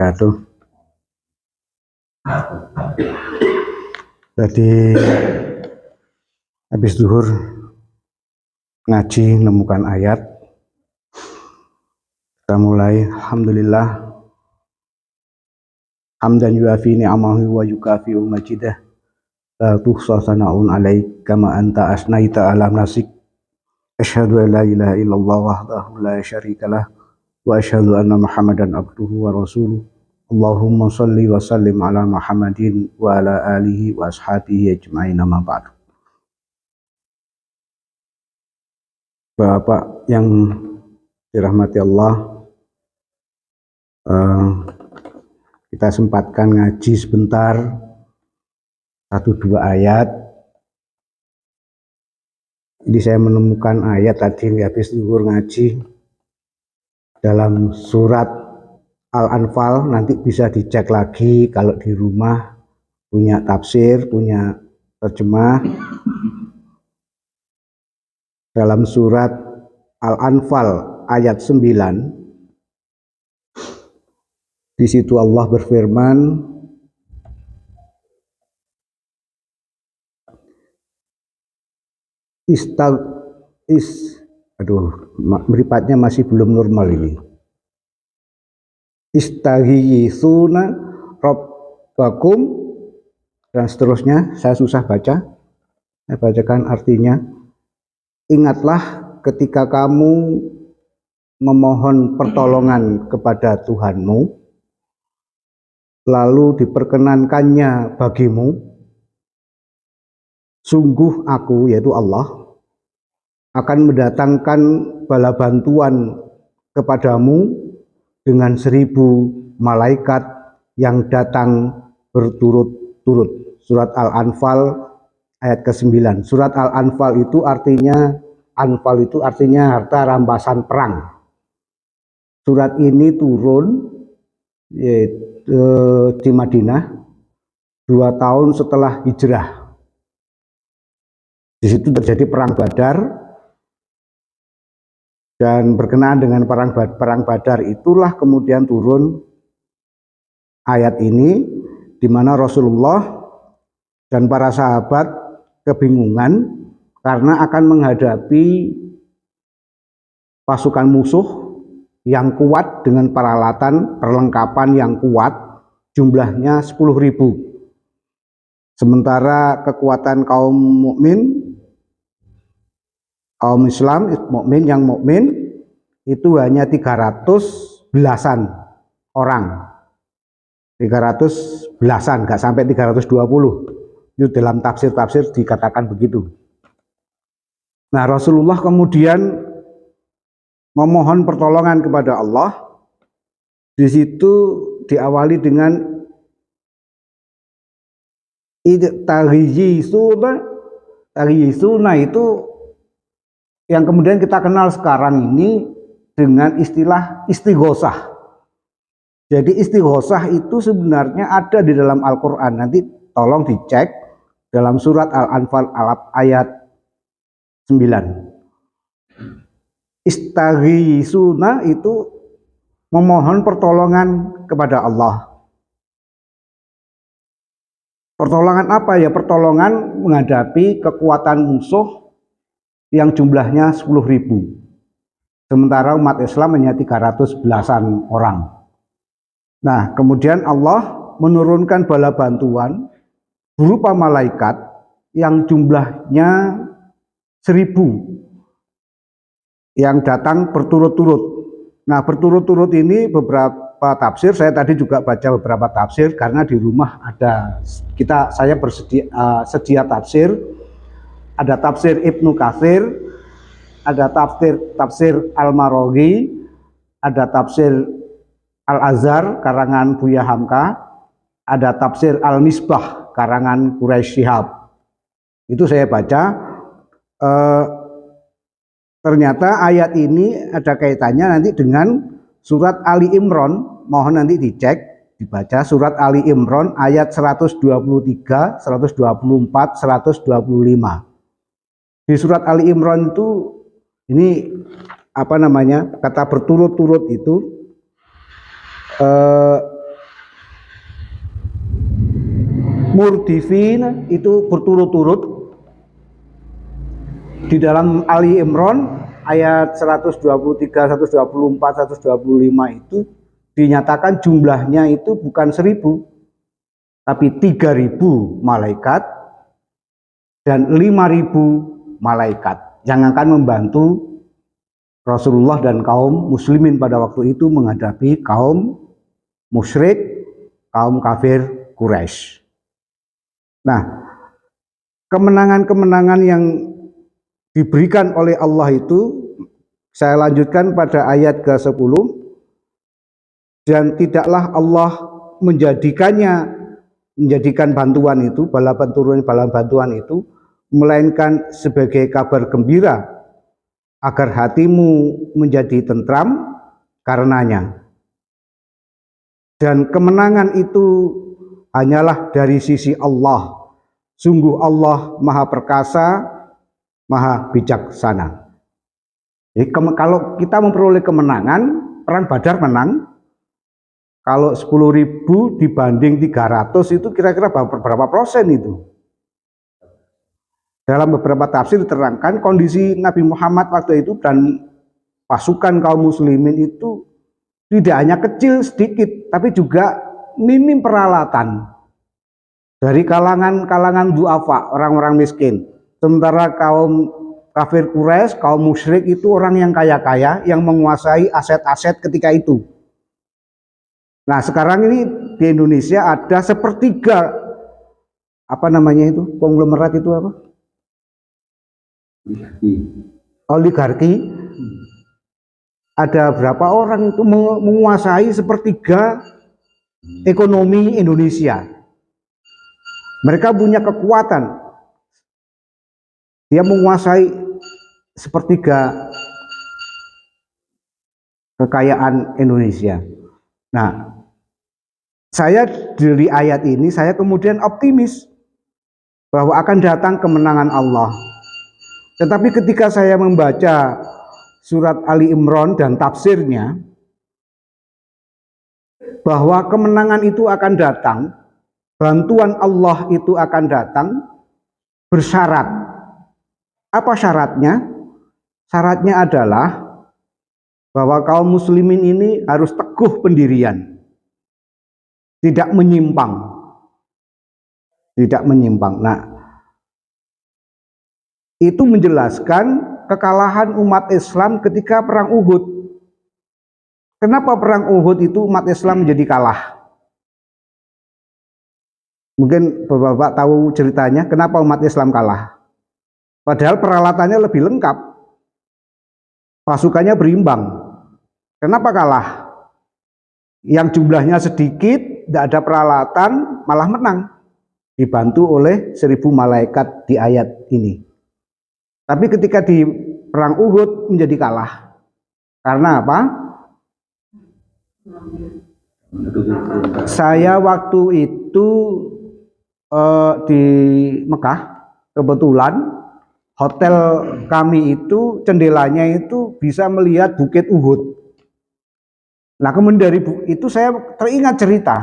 Wabarakatuh. Jadi habis zuhur ngaji nemukan ayat, kita mulai. Alhamdulillah hamdan yuafi ni'amahu wa yukafi'u majidah, la tuhsa sana'un alaik kama anta asnaita ala nasik. Asyhadu an la ilaha illallah wahdahu la syarikalah wa asyhadu anna Muhammadan abduhu wa rasuluh. Allahumma sholli wa sallim ala Muhammadin wa ala alihi wa ashabihi ajma'in, amma ba'du. Bapak yang dirahmati Allah, kita sempatkan ngaji sebentar, 1-2 ayat. Ini saya menemukan ayat tadi habis zuhur ngaji dalam surat Al-Anfal. Nanti bisa dicek lagi kalau di rumah punya tafsir, punya terjemah. Dalam surat Al-Anfal ayat 9, di situ Allah berfirman, meripatnya masih belum normal ini. Istaghithuna rabbakum, dan seterusnya. Saya susah baca, saya bacakan artinya. Ingatlah ketika kamu memohon pertolongan kepada Tuhanmu, lalu diperkenankannya bagimu, sungguh aku, yaitu Allah, akan mendatangkan bala bantuan kepadamu dengan 1000 malaikat yang datang berturut-turut. Surat Al-Anfal ayat ke-9. Surat Al-Anfal itu artinya, Anfal itu artinya harta rampasan perang. Surat ini turun di Madinah 2 tahun setelah hijrah. Di situ terjadi perang Badar, dan berkenaan dengan perang Badar itulah kemudian turun ayat ini, di mana Rasulullah dan para sahabat kebingungan karena akan menghadapi pasukan musuh yang kuat dengan perlengkapan yang kuat, jumlahnya 10.000. Sementara kekuatan kaum mukmin, kaum Islam, yang mukmin itu hanya 300 belasan orang. 300 belasan, nggak sampai 320. Itu dalam tafsir-tafsir dikatakan begitu. Nah, Rasulullah kemudian memohon pertolongan kepada Allah. Di situ diawali dengan taghiyisuna, itu yang kemudian kita kenal sekarang ini dengan istilah istighosah. Jadi istighosah itu sebenarnya ada di dalam Al-Quran. Nanti tolong dicek dalam surat Al-Anfal ayat 9. Istaghisuna itu memohon pertolongan kepada Allah. Pertolongan apa ya? Pertolongan menghadapi kekuatan musuh yang jumlahnya 10.000. Sementara umat Islam hanya 300 belasan orang. Nah, kemudian Allah menurunkan bala bantuan berupa malaikat yang jumlahnya 1000 yang datang berturut-turut. Nah, berturut-turut ini beberapa tafsir, saya tadi juga baca beberapa tafsir karena di rumah ada, saya sedia tafsir. Ada tafsir Ibnu Katsir, ada tafsir Al-Maraghi, ada tafsir Al-Azhar karangan Buya Hamka, ada tafsir Al-Misbah karangan Quraisy Shihab. Itu saya baca. Ternyata ayat ini ada kaitannya nanti dengan surat Ali Imran. Mohon nanti dicek, dibaca surat Ali Imran ayat 123, 124, 125. Di surat Ali Imran itu, ini kata berturut-turut itu murdifin itu berturut-turut. Di dalam Ali Imran ayat 123, 124, 125 itu dinyatakan jumlahnya itu bukan 1000 tapi 3000 malaikat dan 5000 malaikat yang akan membantu Rasulullah dan kaum muslimin pada waktu itu menghadapi kaum musyrik, kaum kafir Quraisy. Nah, kemenangan-kemenangan yang diberikan oleh Allah itu saya lanjutkan pada ayat ke-10, dan tidaklah Allah menjadikan bantuan itu, bala bantuan itu melainkan sebagai kabar gembira agar hatimu menjadi tentram karenanya. Dan kemenangan itu hanyalah dari sisi Allah. Sungguh Allah Maha Perkasa, Maha Bijaksana. Jadi kalau kita memperoleh kemenangan, perang Badar menang. Kalau 10.000 dibanding 300 itu kira-kira berapa persen itu? Dalam beberapa tafsir diterangkan kondisi Nabi Muhammad waktu itu dan pasukan kaum muslimin itu tidak hanya kecil sedikit, tapi juga minim peralatan. Dari kalangan duafa, orang-orang miskin. Sementara kaum kafir Quraisy, kaum musyrik itu orang yang kaya-kaya yang menguasai aset-aset ketika itu. Nah, sekarang ini di Indonesia ada sepertiga konglomerat itu apa? Oligarki. Ada berapa orang itu menguasai sepertiga ekonomi Indonesia. Mereka punya kekuatan. Dia menguasai sepertiga kekayaan Indonesia. Nah, saya dari ayat ini saya kemudian optimis bahwa akan datang kemenangan Allah. Tetapi ketika saya membaca surat Ali Imran dan tafsirnya, bahwa kemenangan itu akan datang, bantuan Allah itu akan datang bersyarat. Apa syaratnya? Syaratnya adalah bahwa kaum muslimin ini harus teguh pendirian, tidak menyimpang. Nah, itu menjelaskan kekalahan umat Islam ketika perang Uhud. Kenapa perang Uhud itu umat Islam menjadi kalah? Mungkin Bapak-bapak tahu ceritanya, kenapa umat Islam kalah? Padahal peralatannya lebih lengkap, pasukannya berimbang. Kenapa kalah? Yang jumlahnya sedikit, tidak ada peralatan, malah menang. Dibantu oleh 1000 malaikat di ayat ini. Tapi ketika di perang Uhud menjadi kalah. Karena apa? Saya waktu itu di Mekah, kebetulan hotel kami itu jendelanya itu bisa melihat Bukit Uhud. Nah, kemudian dari itu saya teringat cerita.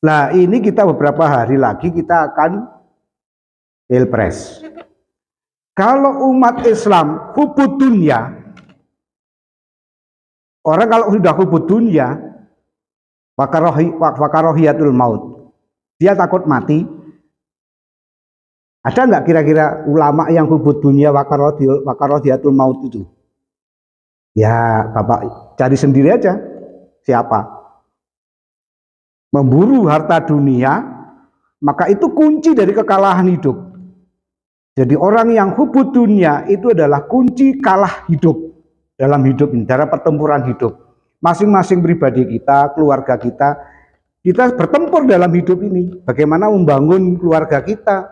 Nah, ini kita beberapa hari lagi kita akan pilpres. Kalau umat Islam hubud dunia, orang kalau sudah hubud dunia, wakarohiyatul maut, dia takut mati. Ada nggak kira-kira ulama yang hubud dunia wakarohiyatul maut itu? Ya, Bapak cari sendiri aja. Siapa? Memburu harta dunia, maka itu kunci dari kekalahan hidup. Jadi orang yang hubud dunia itu adalah kunci kalah hidup dalam hidup ini, dalam pertempuran hidup. Masing-masing pribadi kita, keluarga kita bertempur dalam hidup ini. Bagaimana membangun keluarga kita?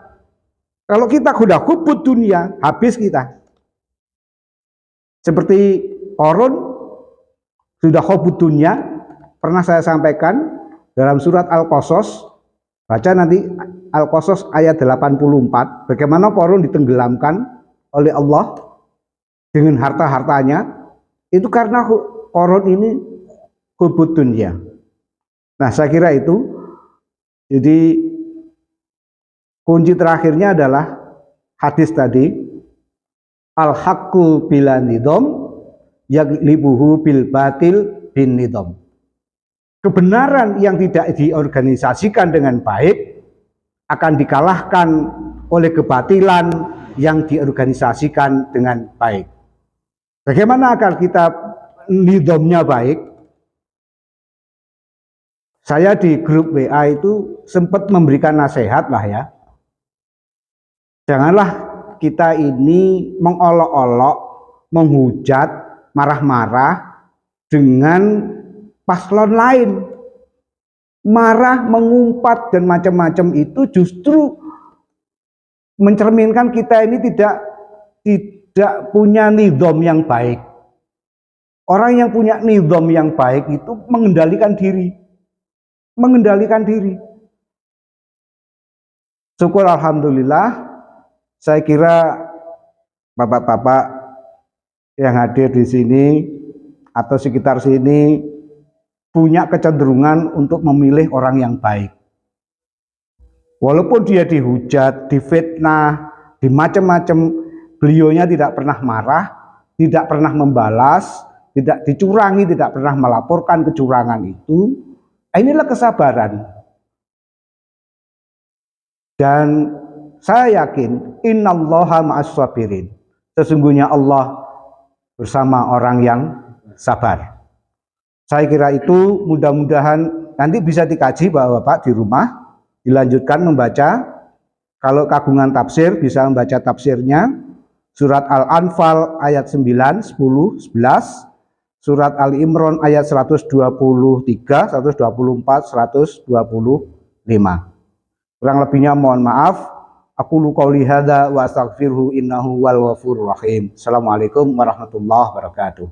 Kalau kita sudah hubud dunia, habis kita. Seperti Qarun sudah hubud dunia, pernah saya sampaikan dalam surat Al-Qasas, baca nanti Al-Qasas ayat 84, bagaimana Qarun ditenggelamkan oleh Allah dengan harta-hartanya, itu karena Qarun ini hubud dunia. Nah, saya kira itu Jadi kunci terakhirnya adalah hadis tadi, al-haqqu bila nidom yaglibuhu bil batil bin nidom. Kebenaran yang tidak diorganisasikan dengan baik akan dikalahkan oleh kebatilan yang diorganisasikan dengan baik. Bagaimana agar kita nidomnya baik? Saya di grup WA itu sempat memberikan nasihat lah ya. Janganlah kita ini mengolok-olok, menghujat, marah-marah dengan paslon lain. Marah, mengumpat dan macam-macam itu justru mencerminkan kita ini tidak punya nizam yang baik. Orang yang punya nizam yang baik itu mengendalikan diri. Syukur alhamdulillah, saya kira bapak-bapak yang hadir di sini atau sekitar sini punya kecenderungan untuk memilih orang yang baik. Walaupun dia dihujat, difitnah, dimacam-macam, beliaunya tidak pernah marah, tidak pernah membalas, tidak dicurangi, tidak pernah melaporkan kecurangan itu. Inilah kesabaran. Dan saya yakin innallaha ma'as sabirin. Sesungguhnya Allah bersama orang yang sabar. Saya kira itu mudah-mudahan nanti bisa dikaji Bapak di rumah, dilanjutkan membaca. Kalau kagungan tafsir bisa membaca tafsirnya. Surat Al-Anfal ayat 9, 10, 11. Surat Ali Imran ayat 123, 124, 125. Kurang lebihnya mohon maaf. Aku qouli hadza wa astaghfiruhu innahu wal ghafurur rahim. Assalamualaikum warahmatullahi wabarakatuh.